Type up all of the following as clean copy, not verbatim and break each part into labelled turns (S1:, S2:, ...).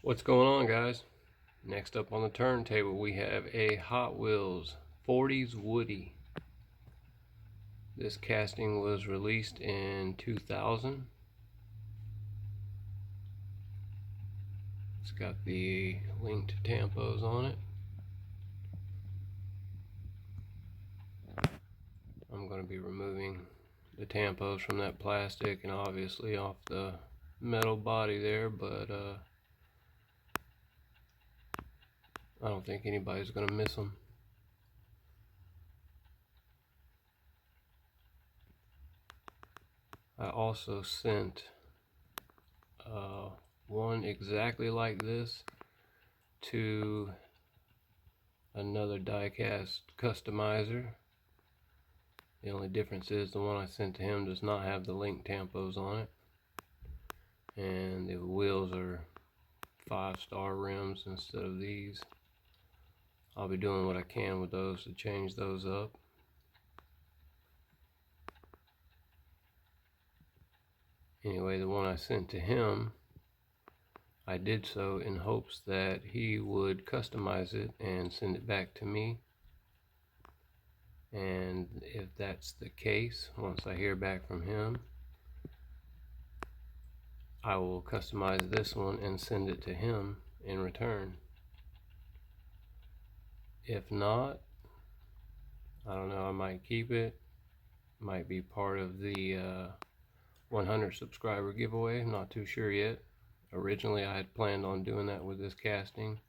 S1: What's going on, guys? Next up on the turntable we have a Hot Wheels 40's Woody. This casting was released in 2000. It's got the linked tampos on it. I'm going to be removing the tampos from that plastic and obviously off the metal body there, but I don't think anybody's going to miss them. I also sent one exactly like this to another die-cast customizer. The only difference is the one I sent to him does not have the link tampos on it, and the wheels are 5-star rims instead of these. I'll be doing what I can with those to change those up. Anyway, the one I sent to him, I did so in hopes that he would customize it and send it back to me. And if that's the case, once I hear back from him, I will customize this one and send it to him in return. If not, I don't know, I might keep it. Might be part of the 100 subscriber giveaway. I'm not too sure yet. Originally I had planned on doing that with this casting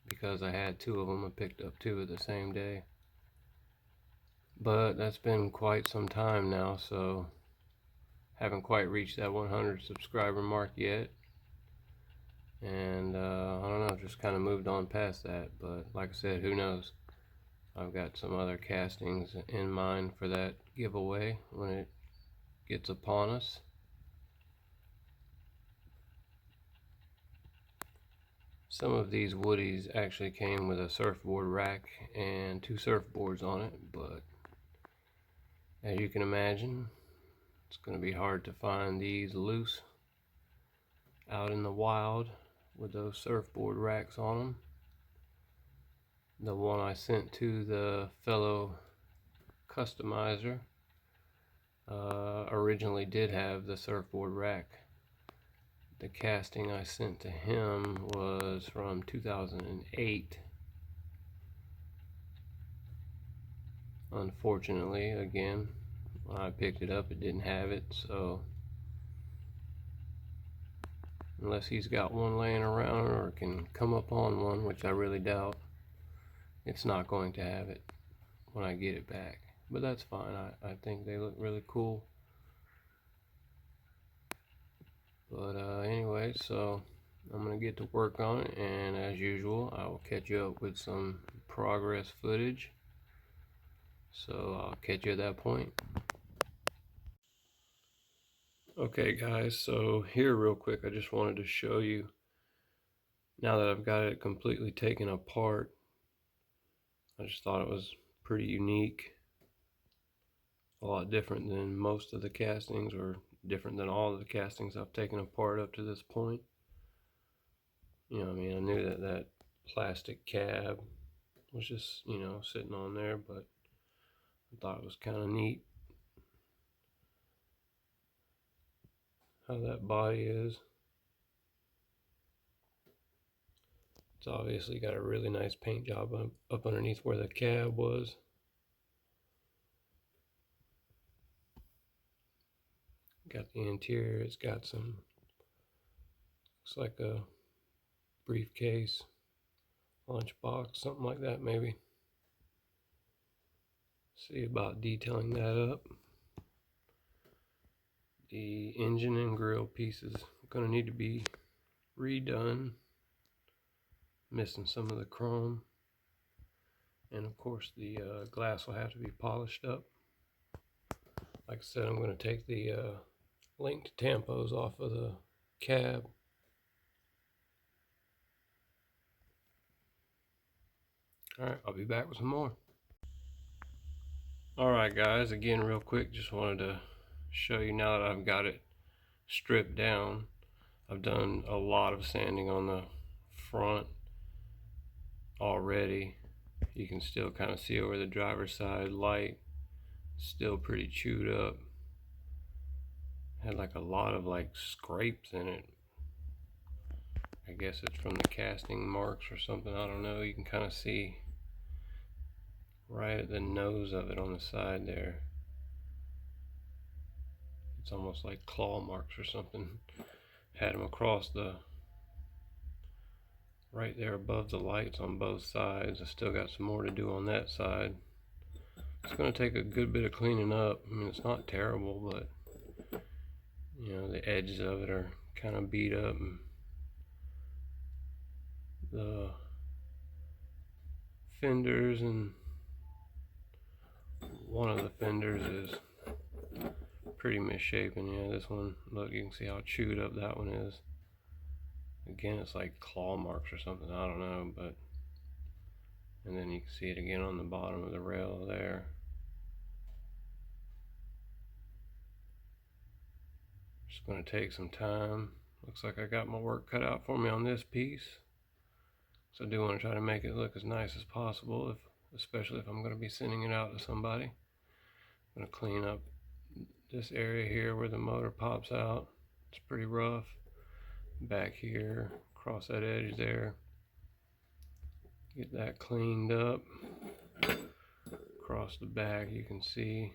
S1: because I had two of them. I picked up two of the same day, but that's been quite some time now, so haven't quite reached that 100 subscriber mark yet, and I don't know, just kind of moved on past that. But like I said, who knows, I've got some other castings in mind for that giveaway when it gets upon us. Some of these Woodies actually came with a surfboard rack and two surfboards on it, but as you can imagine, it's going to be hard to find these loose out in the wild with those surfboard racks on them. The one I sent to the fellow customizer originally did have the surfboard rack. The casting I sent to him was from 2008. Unfortunately, again, when I picked it up, it didn't have it, so unless he's got one laying around or can come up on one, which I really doubt, it's not going to have it when I get it back. But that's fine. I think they look really cool. But anyway, so I'm going to get to work on it, and as usual, I will catch you up with some progress footage. So I'll catch you at that point. Okay guys, so here real quick, I just wanted to show you, now that I've got it completely taken apart, I just thought it was pretty unique. A lot different than most of the castings, or different than all of the castings I've taken apart up to this point. You know, I mean, I knew that that plastic cab was just, you know, sitting on there, but I thought it was kind of neat how that body is. It's obviously got a really nice paint job up underneath where the cab was. Got the interior, it's got some, looks like a briefcase, lunchbox, something like that maybe. See about detailing that up. The engine and grill pieces are going to need to be redone. Missing some of the chrome. And of course the glass will have to be polished up. Like I said, I'm going to take the linked tampos off of the cab. Alright, I'll be back with some more. Alright guys, again real quick, just wanted to show you now that I've got it stripped down. I've done a lot of sanding on the front already. You can still kind of see over the driver's side light, still pretty chewed up. Had like a lot of like scrapes in it. I guess it's from the casting marks or something, I don't know. You can kind of see right at the nose of it on the side there. It's almost like claw marks or something. Had them across the, right there above the lights on both sides. I still got some more to do on that side. It's going to take a good bit of cleaning up. I mean, it's not terrible, but you know, the edges of it are kind of beat up, and the fenders and one of the fenders is pretty misshapen. Yeah, this one, look, you can see how chewed up that one is. Again, it's like claw marks or something, I don't know, but and then you can see it again on the bottom of the rail there. Just going to take some time. Looks like I got my work cut out for me on this piece. So I do want to try to make it look as nice as possible, especially if I'm going to be sending it out to somebody. I'm going to clean up this area here where the motor pops out. It's pretty rough. Back here, across that edge there. Get that cleaned up. Across the back you can see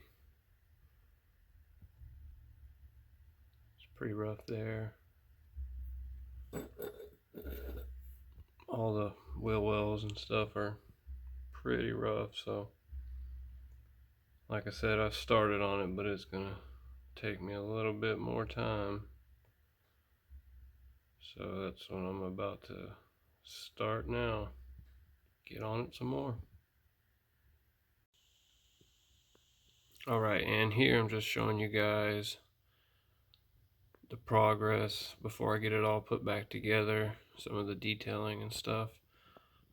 S1: it's pretty rough there. All the wheel wells and stuff are pretty rough, so like I said, I started on it, but it's gonna take me a little bit more time. So that's what I'm about to start now. Get on it some more. Alright, and here I'm just showing you guys the progress before I get it all put back together, some of the detailing and stuff.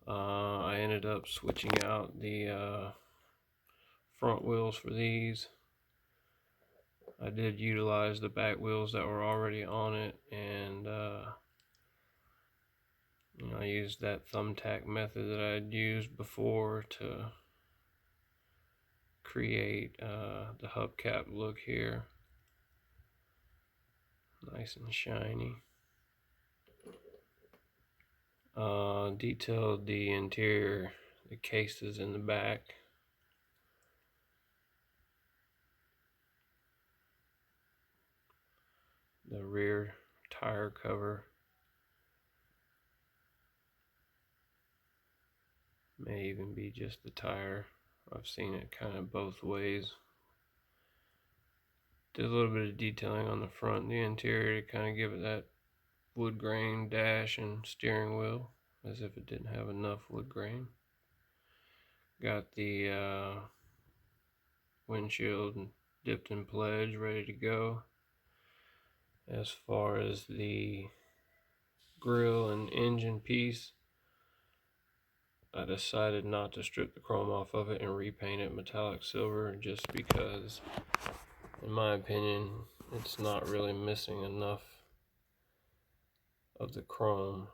S1: I ended up switching out the front wheels for these. I did utilize the back wheels that were already on it, and you know, I used that thumbtack method that I had used before to create the hubcap look here. Nice and shiny. Detailed the interior, the cases in the back. The rear tire cover. May even be just the tire. I've seen it kind of both ways. Did a little bit of detailing on the front and the interior to kind of give it that wood grain dash and steering wheel, as if it didn't have enough wood grain. Got the windshield dipped in pledge, ready to go. As far as the grill and engine piece, I decided not to strip the chrome off of it and repaint it metallic silver, just because, in my opinion, it's not really missing enough of the chrome.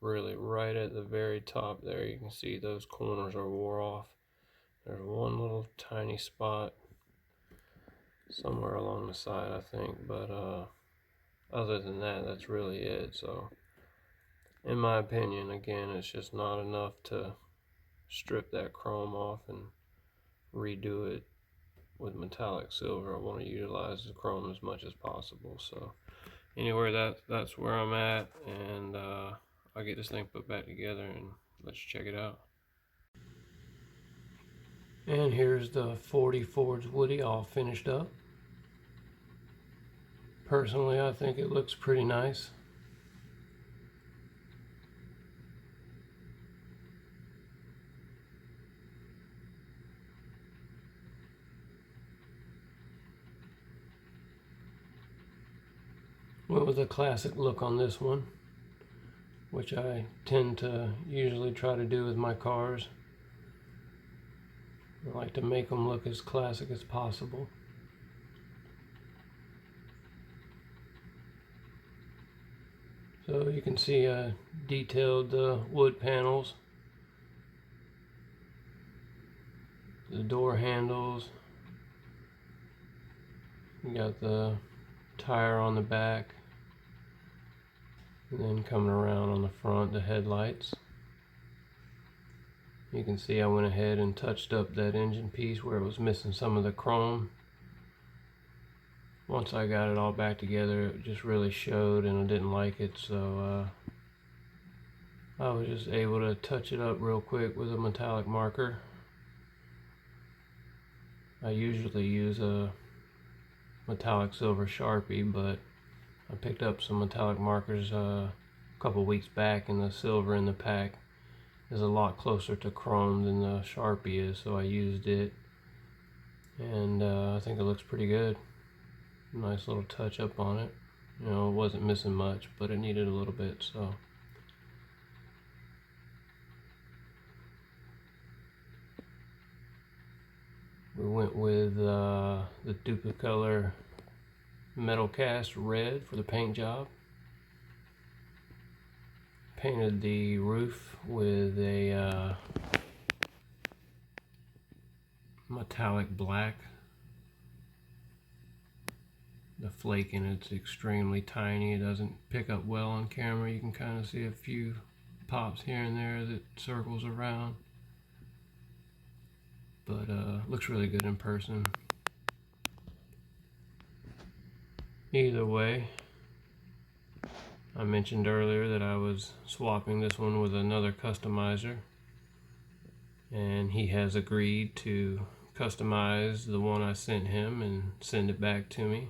S1: Really, right at the very top there, you can see those corners are wore off. There's one little tiny spot somewhere along the side, I think, but other than that, that's really it. So in my opinion, again, it's just not enough to strip that chrome off and redo it with metallic silver. I want to utilize the chrome as much as possible. So anyway, that's where I'm at, and I'll get this thing put back together and let's check it out. And here's the 40 Ford's Woody all finished up. Personally, I think it looks pretty nice. Went with a classic look on this one, which I tend to usually try to do with my cars. I like to make them look as classic as possible. So you can see I detailed the wood panels, the door handles. You got the tire on the back, and then coming around on the front, the headlights. You can see I went ahead and touched up that engine piece where it was missing some of the chrome. Once I got it all back together, it just really showed, and I didn't like it, so I was just able to touch it up real quick with a metallic marker. I usually use a metallic silver Sharpie, but I picked up some metallic markers a couple weeks back, and the silver in the pack is a lot closer to chrome than the Sharpie is, so I used it, and I think it looks pretty good. Nice little touch up on it. You know, it wasn't missing much, but it needed a little bit, so. We went with the Duplicolor Metal Cast Red for the paint job. Painted the roof with a metallic black. The flake in it's extremely tiny. It doesn't pick up well on camera. You can kind of see a few pops here and there that circles around, but looks really good in person. Either way, I mentioned earlier that I was swapping this one with another customizer, and he has agreed to customize the one I sent him and send it back to me.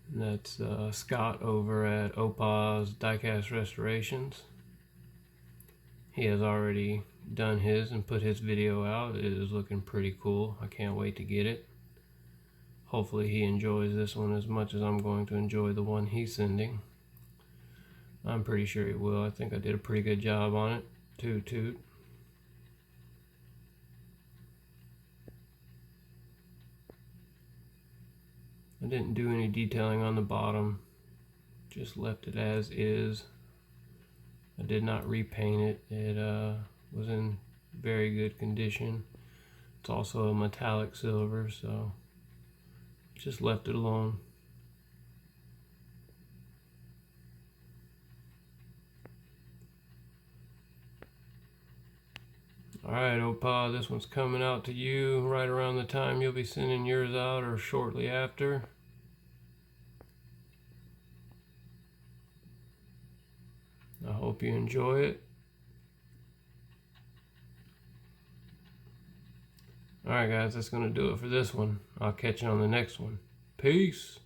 S1: And that's Scott over at Opah's Diecast Restorations. He has already done his and put his video out. It is looking pretty cool. I can't wait to get it. Hopefully he enjoys this one as much as I'm going to enjoy the one he's sending. I'm pretty sure he will. I think I did a pretty good job on it. Toot toot. I didn't do any detailing on the bottom, just left it as is. I did not repaint it. It was in very good condition. It's also a metallic silver, so just left it alone. Alright, Opah, this one's coming out to you right around the time you'll be sending yours out, or shortly after. I hope you enjoy it. Alright guys, that's going to do it for this one. I'll catch you on the next one. Peace!